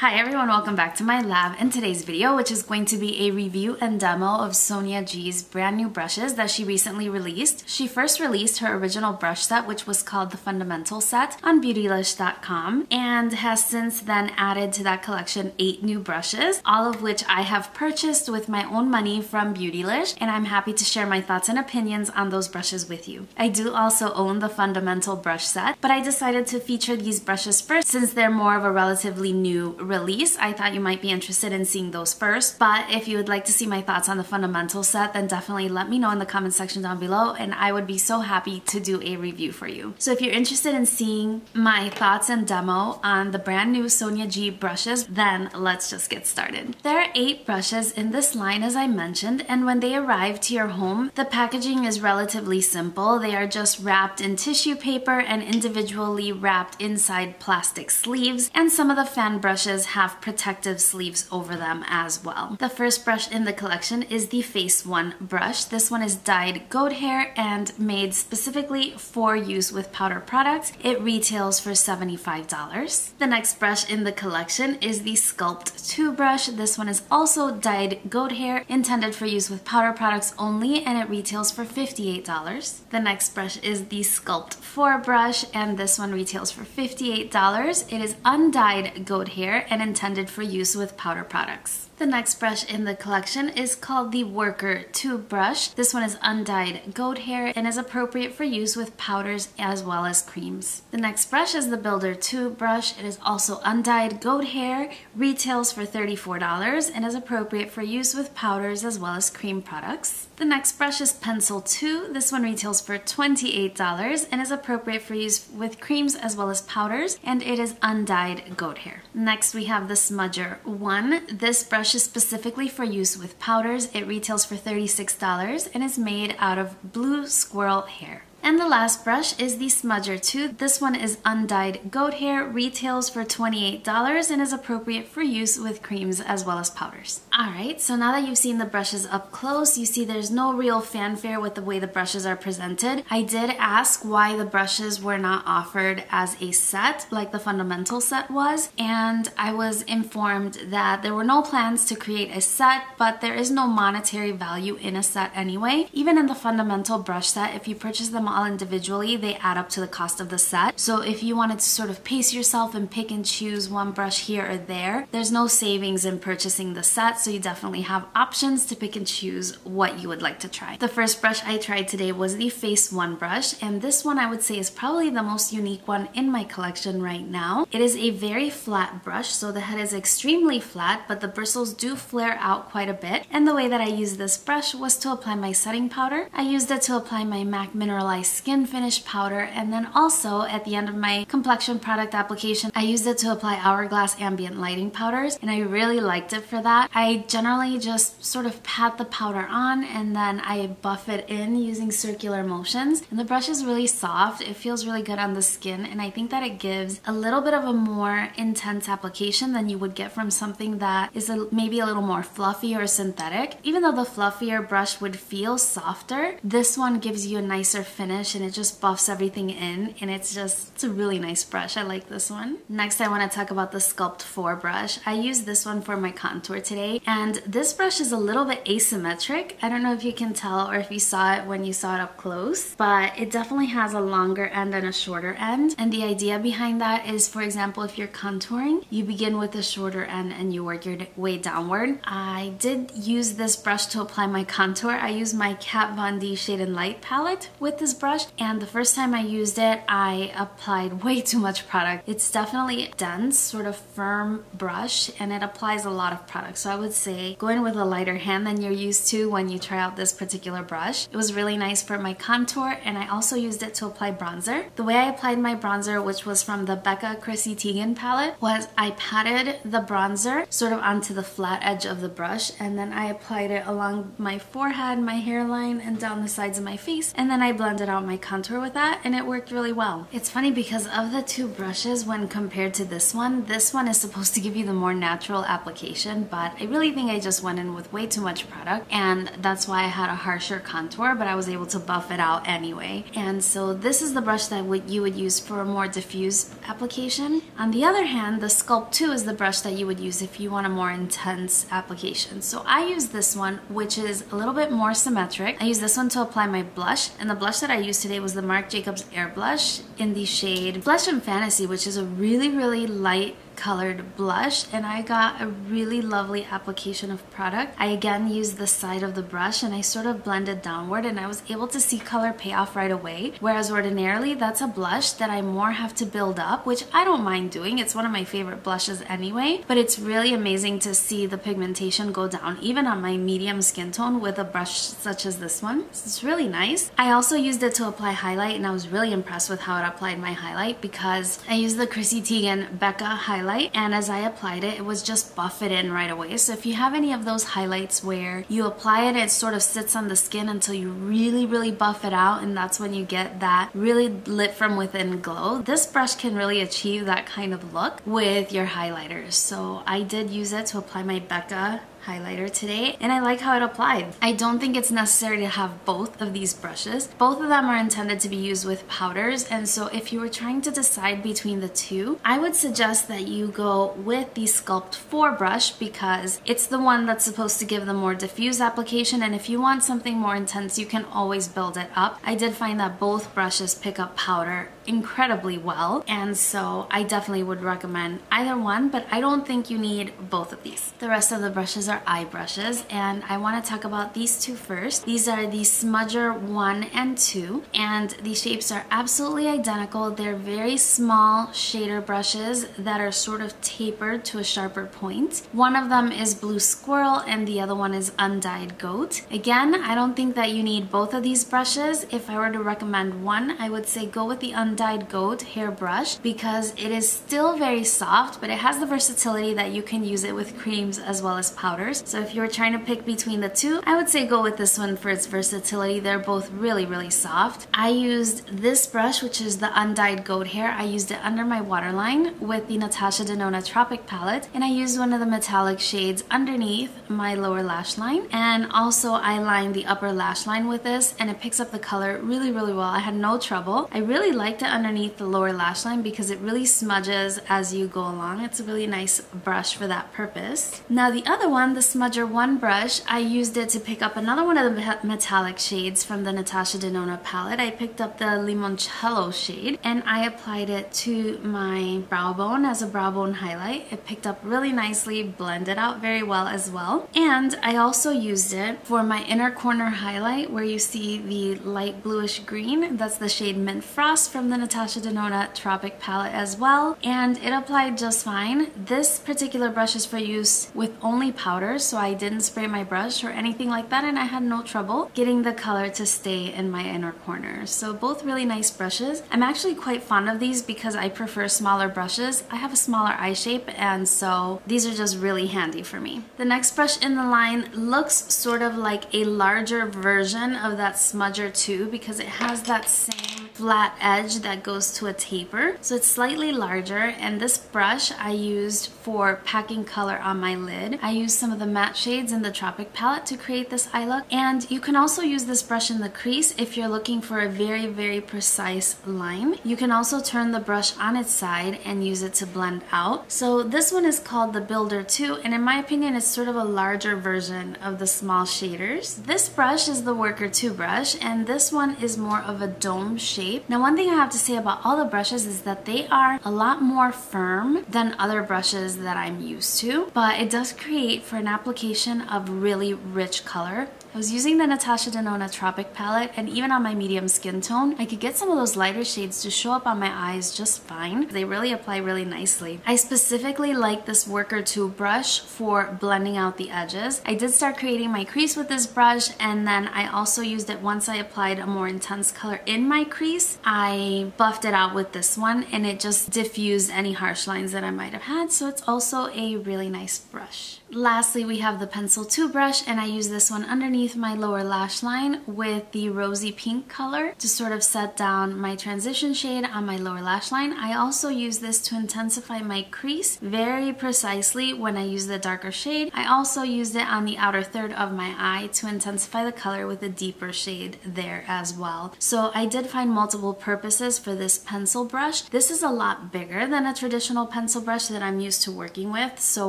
Hi everyone, welcome back to my lab. In today's video, which is going to be a review and demo of Sonia G's brand new brushes that she recently released. She first released her original brush set, which was called the Fundamental Set, on Beautylish.com, and has since then added to that collection 8 new brushes, all of which I have purchased with my own money from Beautylish, and I'm happy to share my thoughts and opinions on those brushes with you. I do also own the Fundamental brush set, but I decided to feature these brushes first since they're more of a relatively new release. I thought you might be interested in seeing those first, but if you would like to see my thoughts on the Fundamental set, then definitely let me know in the comment section down below, and I would be so happy to do a review for you. So if you're interested in seeing my thoughts and demo on the brand new Sonia G brushes, then let's just get started. There are 8 brushes in this line, as I mentioned, and when they arrive to your home, the packaging is relatively simple. They are just wrapped in tissue paper and individually wrapped inside plastic sleeves, and some of the fan brushes have protective sleeves over them as well. The first brush in the collection is the Face 1 brush. This one is dyed goat hair and made specifically for use with powder products. It retails for $75. The next brush in the collection is the Sculpt 2 brush. This one is also dyed goat hair, intended for use with powder products only, and it retails for $58. The next brush is the Sculpt 4 brush, and this one retails for $58. It is undyed goat hair and intended for use with powder products. The next brush in the collection is called the Worker 2 brush. This one is undyed goat hair and is appropriate for use with powders as well as creams. The next brush is the Builder 2 brush. It is also undyed goat hair, retails for $34, and is appropriate for use with powders as well as cream products. The next brush is Pencil 2. This one retails for $28 and is appropriate for use with creams as well as powders, and it is undyed goat hair. Next we have the Smudger 1. This brush is specifically for use with powders. It retails for $36 and is made out of blue squirrel hair. And the last brush is the Smudger 2. This one is undyed goat hair, retails for $28, and is appropriate for use with creams as well as powders. Alright, so now that you've seen the brushes up close, you see there's no real fanfare with the way the brushes are presented. I did ask why the brushes were not offered as a set like the Fundamental set was, and I was informed that there were no plans to create a set, but there is no monetary value in a set anyway. Even in the Fundamental brush set, if you purchase them all individually, they add up to the cost of the set. So if you wanted to sort of pace yourself and pick and choose one brush here or there, there's no savings in purchasing the set, so you definitely have options to pick and choose what you would like to try. The first brush I tried today was the Face 1 brush, and this one I would say is probably the most unique one in my collection right now. It is a very flat brush, so the head is extremely flat, but the bristles do flare out quite a bit, and the way that I used this brush was to apply my setting powder. I used it to apply my MAC Mineralized Skin Finish powder, and then also at the end of my complexion product application, I used it to apply Hourglass Ambient Lighting powders, and I really liked it for that. I generally just sort of pat the powder on and then I buff it in using circular motions, and the brush is really soft. It feels really good on the skin, and I think that it gives a little bit of a more intense application than you would get from something that is maybe a little more fluffy or synthetic. Even though the fluffier brush would feel softer, this one gives you a nicer finish and it just buffs everything in, and it's a really nice brush. I like this one. Next I want to talk about the Sculpt 4 brush. I used this one for my contour today, and this brush is a little bit asymmetric. I don't know if you can tell or if you saw it when you saw it up close, but it definitely has a longer end and a shorter end, and the idea behind that is, for example, if you're contouring, you begin with the shorter end and you work your way downward. I did use this brush to apply my contour. I used my Kat Von D Shade and Light palette with this brush, and the first time I used it, I applied way too much product. It's definitely a dense, sort of firm brush, and it applies a lot of product. So I would say go in with a lighter hand than you're used to when you try out this particular brush. It was really nice for my contour, and I also used it to apply bronzer. The way I applied my bronzer, which was from the Becca Chrissy Teigen palette, was I patted the bronzer sort of onto the flat edge of the brush, and then I applied it along my forehead, my hairline, and down the sides of my face, and then I blended out my contour with that, and it worked really well. It's funny because of the two brushes, when compared to this one is supposed to give you the more natural application, but I really think I just went in with way too much product, and that's why I had a harsher contour, but I was able to buff it out anyway. And so this is the brush that you would use for a more diffuse application. On the other hand, the Sculpt 2 is the brush that you would use if you want a more intense application. So I use this one, which is a little bit more symmetric. I use this one to apply my blush, and the blush that I used today was the Marc Jacobs Air Blush in the shade Flesh and Fantasy, which is a really light colored blush, and I got a really lovely application of product. I again used the side of the brush and I sort of blended downward, and I was able to see color pay off right away, whereas ordinarily that's a blush that I more have to build up, which I don't mind doing. It's one of my favorite blushes anyway, but it's really amazing to see the pigmentation go down even on my medium skin tone with a brush such as this one. So it's really nice. I also used it to apply highlight, and I was really impressed with how it applied my highlight because I used the Chrissy Teigen Becca highlight, and as I applied it, it was just buff it in right away. So if you have any of those highlights where you apply it, it sort of sits on the skin until you really buff it out, and that's when you get that really lit from within glow. This brush can really achieve that kind of look with your highlighters. So I did use it to apply my Becca highlighter today, and I like how it applied. I don't think it's necessary to have both of these brushes. Both of them are intended to be used with powders, and so if you were trying to decide between the two, I would suggest that you go with the Sculpt 4 brush because it's the one that's supposed to give the more diffuse application, and if you want something more intense, you can always build it up. I did find that both brushes pick up powder incredibly well, and so I definitely would recommend either one, but I don't think you need both of these. The rest of the brushes are eye brushes, and I want to talk about these two first. These are the Smudger 1 and 2, and the shapes are absolutely identical. They're very small shader brushes that are sort of tapered to a sharper point. One of them is Blue Squirrel and the other one is Undyed Goat. Again, I don't think that you need both of these brushes. If I were to recommend one, I would say go with the Undyed Goat hair brush because it is still very soft, but it has the versatility that you can use it with creams as well as powders. So if you were trying to pick between the two, I would say go with this one for its versatility. They're both really soft. I used this brush, which is the Undyed Goat hair. I used it under my waterline with the Natasha Denona Tropic palette, and I used one of the metallic shades underneath my lower lash line, and also I lined the upper lash line with this, and it picks up the color really well. I had no trouble. I really liked it underneath the lower lash line because it really smudges as you go along. It's a really nice brush for that purpose. Now the other one, the Smudger 1 brush, I used it to pick up another one of the metallic shades from the Natasha Denona palette. I picked up the Limoncello shade and I applied it to my brow bone as a brow bone highlight. It picked up really nicely, blended out very well as well. And I also used it for my inner corner highlight where you see the light bluish green. That's the shade Mint Frost from the Natasha Denona Tropic palette as well. And it applied just fine. This particular brush is for use with only powder, so I didn't spray my brush or anything like that, and I had no trouble getting the color to stay in my inner corner. So both really nice brushes. I'm actually quite fond of these because I prefer smaller brushes. I have a smaller eye shape, and so these are just really handy for me. The next brush in the line looks sort of like a larger version of that Smudger 2 because it has that same flat edge that goes to a taper. So it's slightly larger, and this brush I used for packing color on my lid. I used some of the matte shades in the Tropic palette to create this eye look, and you can also use this brush in the crease if you're looking for a very precise line. You can also turn the brush on its side and use it to blend out. So this one is called the Builder 2, and in my opinion it's sort of a larger version of the small shaders. This brush is the Worker 2 brush, and this one is more of a dome shape. Now one thing I have to say about all the brushes is that they are a lot more firm than other brushes that I'm used to, but it does create for an application of really rich color. I was using the Natasha Denona Tropic palette, and even on my medium skin tone, I could get some of those lighter shades to show up on my eyes just fine. They really apply really nicely. I specifically like this Worker 2 brush for blending out the edges. I did start creating my crease with this brush, and then I also used it once I applied a more intense color in my crease. I buffed it out with this one, and it just diffused any harsh lines that I might have had, so it's also a really nice brush. Lastly, we have the Pencil 2 brush, and I use this one underneath my lower lash line with the rosy pink color to sort of set down my transition shade on my lower lash line. I also use this to intensify my crease very precisely when I use the darker shade. I also used it on the outer third of my eye to intensify the color with a deeper shade there as well. So I did find multiple purposes for this pencil brush. This is a lot bigger than a traditional pencil brush that I'm used to working with. So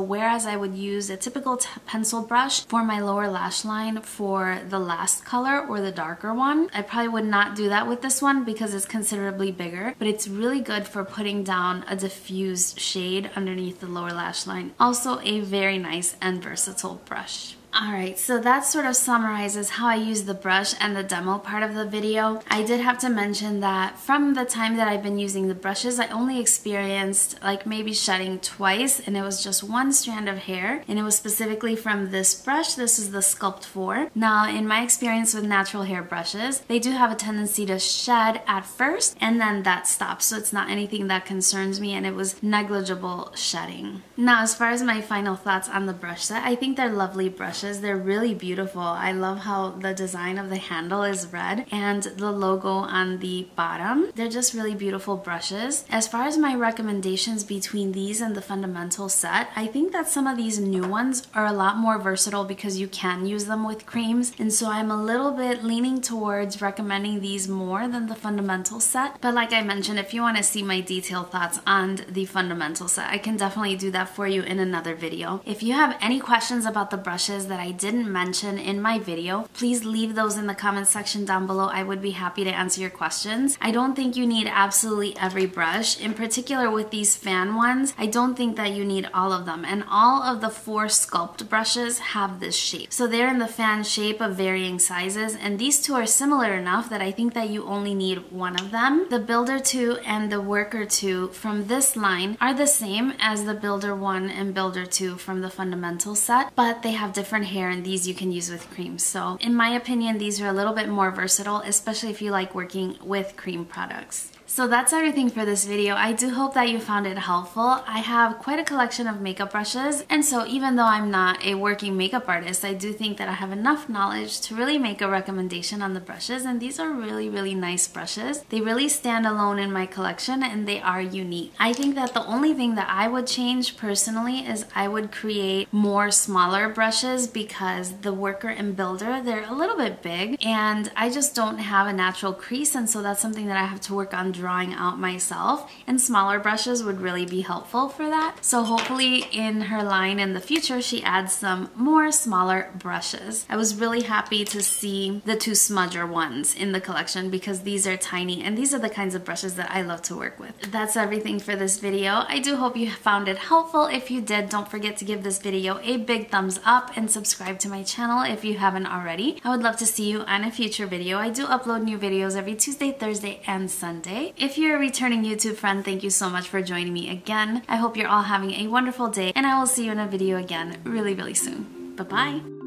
whereas I would use a typical pencil brush for my lower lash line for the last color or the darker one, I probably would not do that with this one because it's considerably bigger, but it's really good for putting down a diffused shade underneath the lower lash line. Also a very nice and versatile brush. Alright, so that sort of summarizes how I use the brush and the demo part of the video. I did have to mention that from the time that I've been using the brushes, I only experienced like maybe shedding twice, and it was just one strand of hair, and it was specifically from this brush. This is the Sculpt 4. Now, in my experience with natural hair brushes, they do have a tendency to shed at first, and then that stops, so it's not anything that concerns me, and it was negligible shedding. Now, as far as my final thoughts on the brush set, I think they're lovely brushes. They're really beautiful. I love how the design of the handle is red and the logo on the bottom. They're just really beautiful brushes. As far as my recommendations between these and the fundamental set, I think that some of these new ones are a lot more versatile because you can use them with creams, and so I'm a little bit leaning towards recommending these more than the fundamental set. But like I mentioned, if you want to see my detailed thoughts on the fundamental set, I can definitely do that for you in another video. If you have any questions about the brushes that I didn't mention in my video, please leave those in the comment section down below. I would be happy to answer your questions. I don't think you need absolutely every brush. In particular with these fan ones, I don't think that you need all of them, and all of the 4 Sculpt brushes have this shape. So they're in the fan shape of varying sizes, and these two are similar enough that I think that you only need one of them. The Builder 2 and the Worker 2 from this line are the same as the Builder 1 and Builder 2 from the fundamental set, but they have different hair, and these you can use with creams. So in my opinion, these are a little bit more versatile, especially if you like working with cream products. So that's everything for this video. I do hope that you found it helpful. I have quite a collection of makeup brushes, and so even though I'm not a working makeup artist, I do think that I have enough knowledge to really make a recommendation on the brushes, and these are really, really nice brushes. They really stand alone in my collection, and they are unique. I think that the only thing that I would change personally is I would create more smaller brushes, because the Worker and Builder, they're a little bit big, and I just don't have a natural crease, and so that's something that I have to work on drawing out myself, and smaller brushes would really be helpful for that. So hopefully in her line in the future she adds some more smaller brushes. I was really happy to see the 2 smudger ones in the collection because these are tiny, and these are the kinds of brushes that I love to work with. That's everything for this video. I do hope you found it helpful. If you did, don't forget to give this video a big thumbs up and subscribe to my channel if you haven't already. I would love to see you on a future video. I do upload new videos every Tuesday, Thursday, and Sunday. If you're a returning YouTube friend, thank you so much for joining me again. I hope you're all having a wonderful day, and I will see you in a video again really, really soon. Bye-bye.